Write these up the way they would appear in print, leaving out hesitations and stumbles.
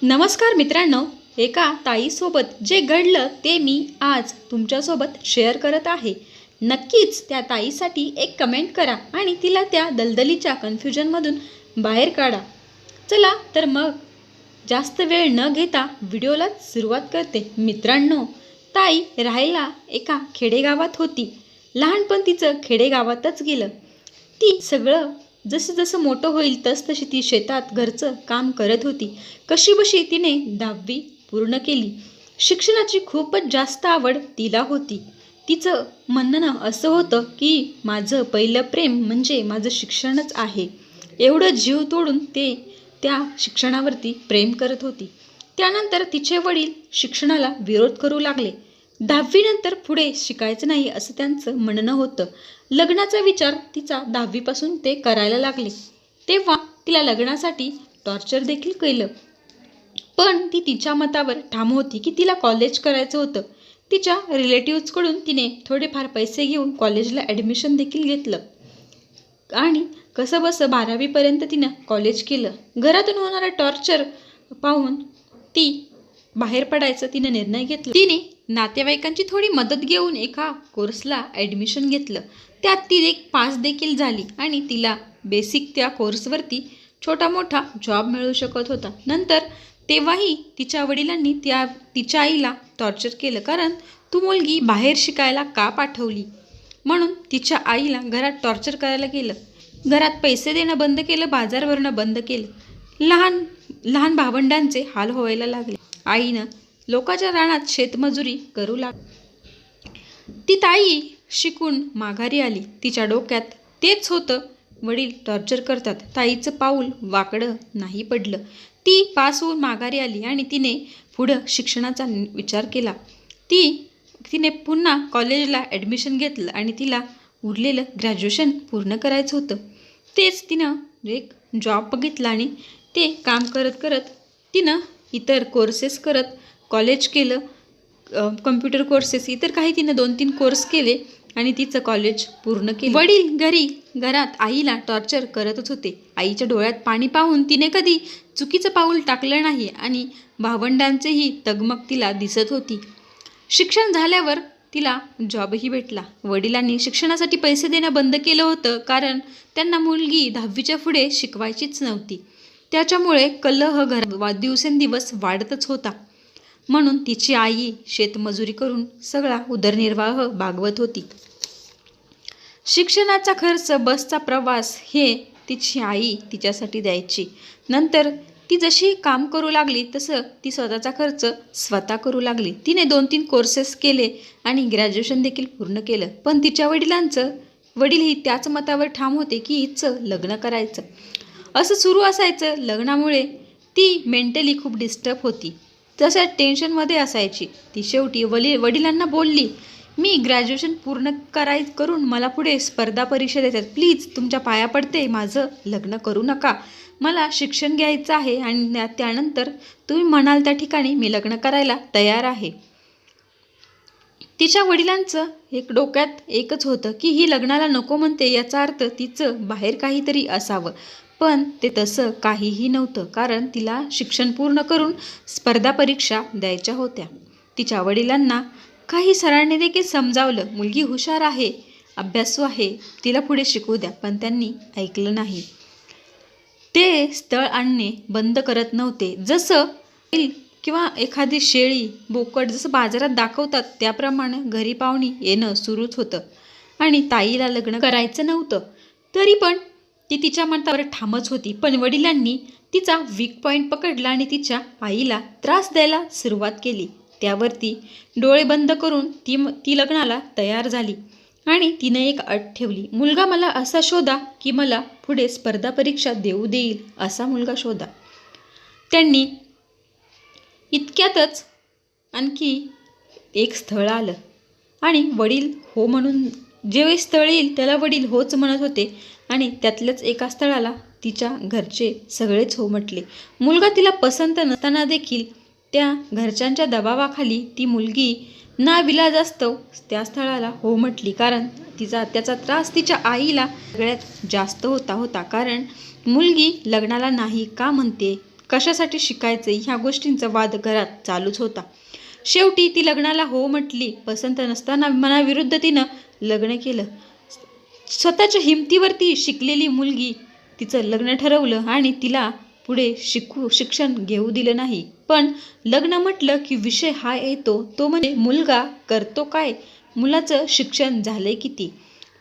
नमस्कार मित्रांनो, एका ताईसोबत जे घडलं ते मी आज तुमच्यासोबत शेअर करत आहे. नक्कीच त्या ताईसाठी एक कमेंट करा आणि तिला त्या दलदलीच्या कन्फ्युजनमधून बाहेर काढा. चला तर मग जास्त वेळ न घेता व्हिडिओला सुरुवात करते. मित्रांनो, ताई राहायला एका खेडेगावात होती. लहानपण तिचं खेडेगावातच गेलं. ती सगळं जसं जसं मोठं होईल तसतशी ती शेतात घरचं काम करत होती. कशीबशी तिने 10वी पूर्ण केली. शिक्षणाची खूपच जास्त आवड तिला होती. तिचं म्हणणं असं होतं की माझं पहिलं प्रेम म्हणजे माझं शिक्षणच आहे. एवढं जीव तोडून ते त्या शिक्षणावरती प्रेम करत होती. त्यानंतर तिचे वडील शिक्षणाला विरोध करू लागले. 10वी नंतर पुढे शिकायचं नाही असं त्यांचं म्हणणं होतं. लग्नाचा विचार तिचा 10वीपासून ते करायला लागले. तेव्हा तिला लग्नासाठी टॉर्चर देखील केलं. पण ती तिच्या मतावर ठाम होती की तिला कॉलेज करायचं होतं. तिच्या रिलेटिव्हजकडून तिने थोडेफार पैसे घेऊन कॉलेजला ॲडमिशन देखील घेतलं आणि कसंबसं 12वीपर्यंत तिनं कॉलेज केलं. घरातून होणारा टॉर्चर पाहून ती बाहेर पडायचं तिने निर्णय घेतला. तिने नातेवाईकांची थोडी मदत घेऊन एका कोर्सला ॲडमिशन घेतलं. त्यात ती एक पास देखील झाली आणि तिला बेसिक त्या कोर्सवरती छोटा मोठा जॉब मिळू शकत होता. नंतर तेव्हाही तिच्या वडिलांनी तिच्या आईला टॉर्चर केलं, कारण तू मुलगी बाहेर शिकायला का पाठवली म्हणून तिच्या आईला घरात टॉर्चर करायला गेलं. घरात पैसे देणं बंद केलं, बाजारवरनं बंद केलं. लहान लहान भावंडांचे हाल व्हायला लागले. आईनं लोकांच्या रानात शेतमजुरी करू लागली. ती ताई शिकून माघारी आली. तिच्या डोक्यात तेच होतं, वडील टॉर्चर करतात. ताईचं पाऊल वाकडं नाही पडलं. ती पास होऊन माघारी आली आणि तिने पुढं शिक्षणाचा विचार केला. तिने पुन्हा कॉलेजला ॲडमिशन घेतलं आणि तिला उरलेलं ग्रॅज्युएशन पूर्ण करायचं होतं. तेच तिनं एक जॉब बघितला आणि ते काम करत करत तिनं इतर कोर्सेस करत कॉलेज केलं. कम्प्युटर कोर्सेस इतर काही तिनं 2-3 कोर्स केले आणि तिचं कॉलेज पूर्ण केलं. वडील घरात आईला टॉर्चर करतच होते. आईच्या डोळ्यात पाणी पाहून तिने कधी चुकीचं पाऊल टाकलं नाही आणि भावंडांचेही तगमग तिला दिसत होती. शिक्षण झाल्यावर तिला जॉबही भेटला. वडिलांनी शिक्षणासाठी पैसे देणं बंद केलं होतं, कारण त्यांना मुलगी 10वीच्या पुढे शिकवायचीच नव्हती. त्याच्यामुळे कलह घरात दिवसेंदिवस वाढतच होता. म्हणून तिची आई शेतमजुरी करून सगळा उदरनिर्वाह भागवत होती. शिक्षणाचा खर्च, बसचा प्रवास हे तिची आई तिच्यासाठी द्यायची. नंतर ती जशी काम करू लागली तसं ती स्वतःचा खर्च स्वतः करू लागली. तिने 2-3 कोर्सेस केले आणि ग्रॅज्युएशन देखील पूर्ण केलं. पण तिच्या वडीलही त्याच मतावर ठाम होते की हिचं लग्न करायचं. असं सुरू असायचं. लग्नामुळे ती मेंटली खूप डिस्टर्ब होती, तसं टेन्शनमध्ये असायची. ती शेवटी वडिलांना बोलली, मी ग्रॅज्युएशन पूर्ण करून मला पुढे स्पर्धा परीक्षा देतात, प्लीज तुमच्या पाया पडते, माझं लग्न करू नका. मला शिक्षण घ्यायचं आहे आणि त्यानंतर तुम्ही म्हणाल त्या ठिकाणी मी लग्न करायला तयार आहे. तिच्या वडिलांचं एक डोक्यात एकच होतं की ही लग्नाला नको म्हणते, याचा अर्थ तिचं बाहेर काहीतरी असावं. पण ते तसं काहीही नव्हतं, कारण तिला शिक्षण पूर्ण करून स्पर्धा परीक्षा द्यायच्या होत्या. तिच्या वडिलांना काही सरांनी देखील समजावलं, मुलगी हुशार आहे, अभ्यासू आहे, तिला पुढे शिकू द्या. पण त्यांनी ऐकलं नाही. ते स्थळ आणणे बंद करत नव्हते. जसं किंवा एखादी शेळी, बोकड जसं बाजारात दाखवतात त्याप्रमाणे घरी पाहुणी येणं सुरूच होतं आणि ताईला लग्न करायचं नव्हतं. तरी पण ती तिच्या मतावर ठामच होती. पण वडिलांनी तिचा वीक पॉईंट पकडला आणि तिच्या आईला त्रास द्यायला सुरुवात केली. त्यावरती डोळे बंद करून ती लग्नाला तयार झाली आणि तिने एक अट ठेवली, मुलगा मला असा शोधा की मला पुढे स्पर्धा परीक्षा देऊ देईल, असा मुलगा शोधा. त्यांनी इतक्यातच आणखी एक स्थळ आलं आणि वडील हो म्हणून, जे स्थळ येईल त्याला वडील होच म्हणत होते आणि त्यातल्याच एका स्थळाला तिच्या घरचे सगळेच हो म्हटले. मुलगा तिला पसंत नसताना देखील त्या घरच्यांच्या दबावाखाली ती मुलगी नाविलाजास्तव त्या स्थळाला हो म्हटली, कारण त्याचा त्रास तिच्या आईला सगळ्यात जास्त होता. कारण मुलगी लग्नाला नाही का म्हणते, कशासाठी शिकायचे ह्या गोष्टींचा वाद घरात चालूच होता. शेवटी ती लग्नाला हो म्हटली. पसंत नसताना मनाविरुद्ध तिनं लग्न केलं. स्वतःच्या हिमतीवरती शिकलेली मुलगी तिचं लग्न ठरवलं आणि तिला पुढे शिक्षण घेऊ दिलं नाही. पण लग्न म्हटलं की विषय हा येतो तो म्हणजे मुलगा करतो काय, मुलाचं शिक्षण झालंय किती.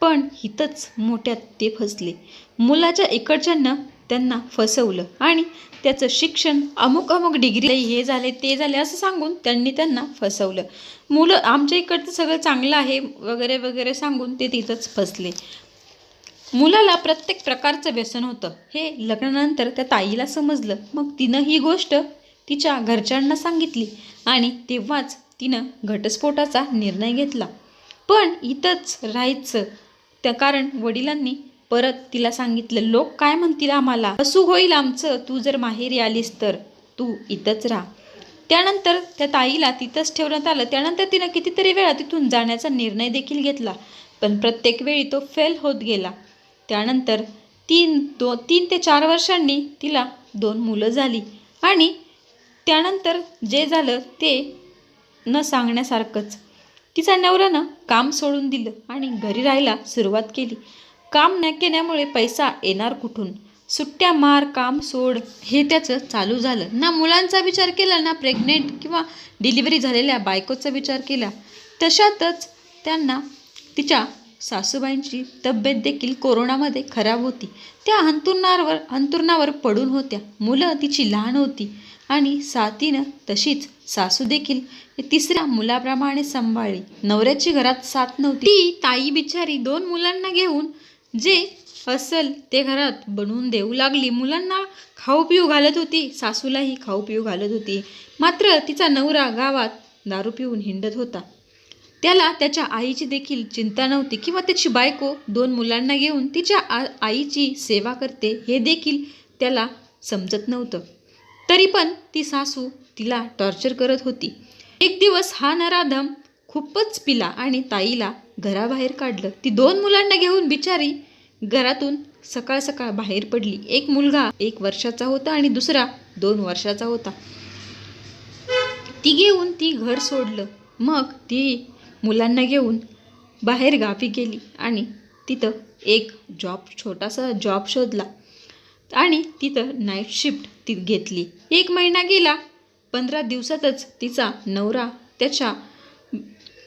पण हितच मोठ्यात ते फसले. मुलाच्या इकडच्यांना त्यांना फसवलं आणि त्याचं शिक्षण अमुक डिग्री हे झाले ते झाले असं सांगून त्यांना फसवलं. मुलं आमच्या इकडचं सगळं चांगलं आहे वगैरे वगैरे सांगून ते तिथंच फसले. मुलाला प्रत्येक प्रकारचं व्यसन होतं हे लग्नानंतर त्या ताईला समजलं. मग तिनं ही गोष्ट तिच्या घरच्यांना सांगितली आणि तेव्हाच तिनं घटस्फोटाचा निर्णय घेतला. पण इथंच राहायचं त्या कारण वडिलांनी परत तिला सांगितलं, लोक काय म्हणतील आम्हाला, असू होईल आमचं, तू जर माहेरी आलीस तर तू इथंच राहा. त्यानंतर त्या ताईला तिथंच ठेवण्यात आलं. त्यानंतर तिनं कितीतरी वेळा तिथून जाण्याचा निर्णय देखील घेतला, पण प्रत्येक वेळी तो फेल होत गेला. त्यानंतर 3 ते 4 वर्षांनी तिला 2 मुलं झाली आणि त्यानंतर जे झालं ते न सांगण्यासारखंच. तिचा नवऱ्यानं काम सोडून दिलं आणि घरी राहायला सुरुवात केली. काम न केल्यामुळे पैसा येणार कुठून, सुट्ट्या मार काम सोड हे त्याचं चालू झालं. ना मुलांचा विचार केला, ना प्रेग्नेंट किंवा डिलिव्हरी झालेल्या बायकोचा विचार केला. तशातच त्यांना तिच्या सासूबाईंची तब्येत देखील कोरोनामध्ये खराब होती. त्या अंथरुणावर पडून होत्या. मुलं तिची लहान होती आणि साथीनं तशीच सासू देखील 3ऱ्या मुलाप्रमाणे सांभाळली. नवऱ्याची घरात साथ नव्हती. ती ताई बिचारी 2 मुलांना घेऊन जे असेल ते घरात बनवून देऊ लागली. मुलांना खाऊ पिऊ घालत होती, सासूलाही खाऊ पिऊ घालत होती. मात्र तिचा नवरा गावात दारू पिऊन हिंडत होता. त्याला त्याच्या आईची देखील चिंता नव्हती किंवा त्याची बायको 2 मुलांना घेऊन तिच्या आईची सेवा करते हे देखील त्याला समजत नव्हतं. तरी पण ती सासू तिला टॉर्चर करत होती. एक दिवस हा नराधम खूपच पिला आणि ताईला घराबाहेर काढलं. ती 2 मुलांना घेऊन बिचारी घरातून सकाळ सकाळ बाहेर पडली. एक मुलगा 1 वर्षाचा होता आणि दुसरा 2 वर्षाचा होता. ती घेऊन ती घर सोडलं. मग ती मुलांना घेऊन बाहेर गावी गेली आणि तिथं एक छोटासा जॉब शोधला आणि तिथं नाईट शिफ्ट ती घेतली. 1 महिना गेला. 15 दिवसातच तिचा नवरा त्याच्या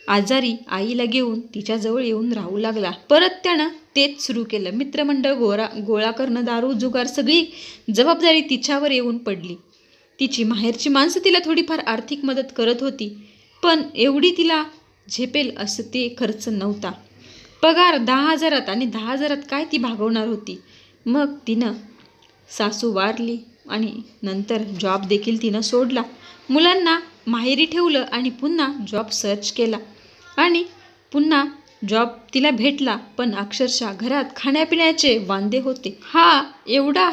आजारी आईला घेऊन तिच्याजवळ येऊन राहू लागला. परत त्यानं तेच सुरू केलं. मित्रमंडळ गोळा करणं, दारू जुगार सगळी जबाबदारी तिच्यावर येऊन पडली. तिची माहेरची माणसं तिला थोडीफार आर्थिक मदत करत होती, पण एवढी तिला झेपेल असं ते खर्च नव्हता. पगार 10,000 आणि 10,000 काय ती भागवणार होती. मग तिनं सासू वारली आणि नंतर जॉब देखील तिनं सोडला. मुलांना माहेरी ठेवलं आणि पुन्हा जॉब सर्च केला आणि पुन्हा जॉब तिला भेटला. पण अक्षरशः घरात खाण्यापिण्याचे वांदे होते. हा एवढा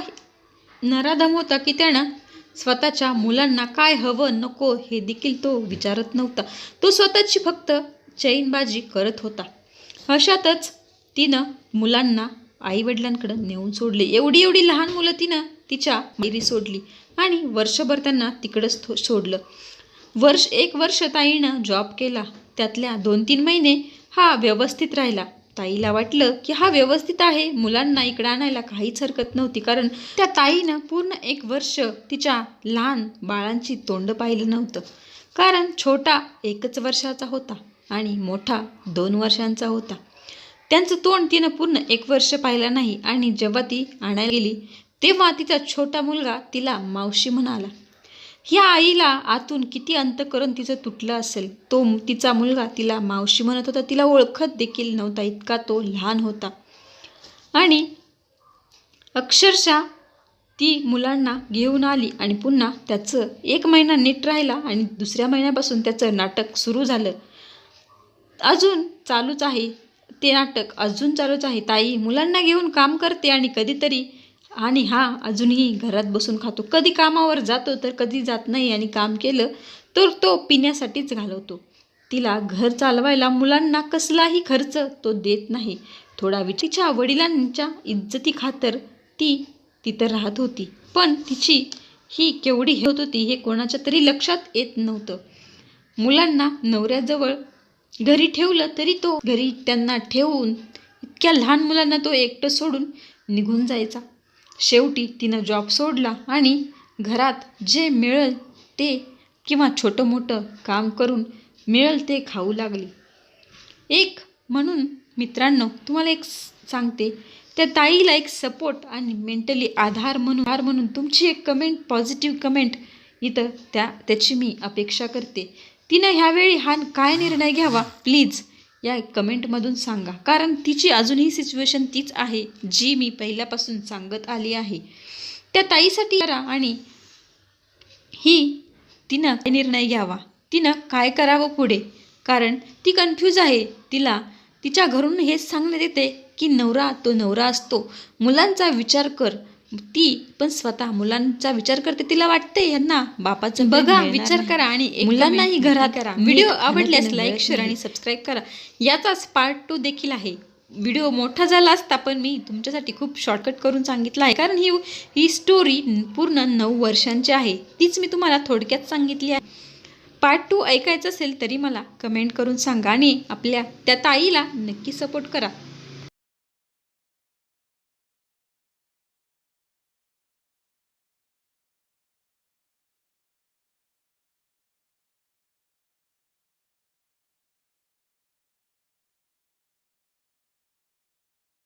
नराधम होता की त्यानं स्वतःच्या मुलांना काय हवं नको हे देखील तो विचारत नव्हता. तो स्वतःची फक्त चैनबाजी करत होता. अशातच तिनं मुलांना आईवडिलांकडे नेऊन सोडले. एवढी लहान मुलं तिनं तिच्या माहेरी सोडली आणि वर्षभर त्यांना तिकडंच सोडलं. 1 वर्ष ताईनं जॉब केला. त्यातल्या 2-3 महिने हा व्यवस्थित राहिला. ताईला वाटलं की हा व्यवस्थित आहे, मुलांना इकडं आणायला काहीच हरकत नव्हती. कारण त्या ताईनं पूर्ण 1 वर्ष तिच्या लहान बाळांची तोंड पाहिलं नव्हतं. कारण छोटा 1 वर्षाचा होता आणि मोठा 2 वर्षांचा होता. त्यांचं तोंड तिनं पूर्ण 1 वर्ष पाहिलं नाही आणि जेव्हा ती आणायला गेली तेव्हा तिचा छोटा मुलगा तिला मावशी म्हणाला. ह्या आईला आतून किती अंतःकरण तिचं तुटलं असेल. तो तिचा मुलगा तिला मावशी म्हणत होता. तिला ओळखत देखील नव्हता, इतका तो लहान होता. आणि अक्षरशः ती मुलांना घेऊन आली आणि पुन्हा त्याचं 1 महिना नीट राहिला आणि 2ऱ्या महिन्यापासून त्याचं नाटक सुरू झालं. अजून चालूच आहे ते नाटक, अजून चालूच आहे. ताई मुलांना घेऊन काम करते आणि कधीतरी आणि हा अजूनही घरात बसून खातो. कधी कामावर जातो तर कधी जात नाही आणि काम केलं तर तो पिण्यासाठीच घालवतो. तिला घर चालवायला मुलांना कसलाही खर्च तो देत नाही. थोडा तिच्या वडिलांच्या इज्जती खातर ती तिथं राहत होती. पण तिची ही केवढी होत होती हे कोणाच्या तरी लक्षात येत नव्हतं. मुलांना नवऱ्याजवळ घरी ठेवलं तरी तो घरी त्यांना ठेवून इतक्या लहान मुलांना तो एकटं सोडून निघून जायचा. शेवटी तिनं जॉब सोडला आणि घरात जे मिळेल ते किंवा छोटं मोठं काम करून मिळेल ते खाऊ लागली. एक म्हणून मित्रांनो तुम्हाला एक सांगते, त्या ताईला एक सपोर्ट आणि मेंटली आधार म्हणून तुमची एक कमेंट, पॉझिटिव्ह कमेंट इथं त्याची मी अपेक्षा करते. तिनं ह्यावेळी काय निर्णय घ्यावा प्लीज या कमेंटमधून सांगा, कारण तिची अजूनही सिच्युएशन तीच आहे जी मी पहिल्यापासून सांगत आली आहे. त्या ताईसाठी करा आणि तिनं काय निर्णय घ्यावा, तिनं काय करावं पुढे, कारण ती कन्फ्यूज आहे. तिला तिच्या घरून हेच सांगण्यात येते की नवरा तो नवरा असतो, मुलांचा विचार कर. ती पण स्वतः मुलांचा विचार करते. तिला वाटते यांना बापाचं बघा विचार करा आणि मुलांनाही घरात करा. व्हिडिओ आवडल्यास लाईक, शेअर आणि सबस्क्राईब करा. याचाच पार्ट 2 देखील आहे. व्हिडिओ मोठा झाला असता पण मी तुमच्यासाठी खूप शॉर्टकट करून सांगितलं आहे, कारण ही स्टोरी पूर्ण 9 वर्षांची आहे. तीच मी तुम्हाला थोडक्यात सांगितली आहे. पार्ट 2 ऐकायचं असेल तरी मला कमेंट करून सांगा आणि आपल्या त्या ताईला नक्की सपोर्ट करा.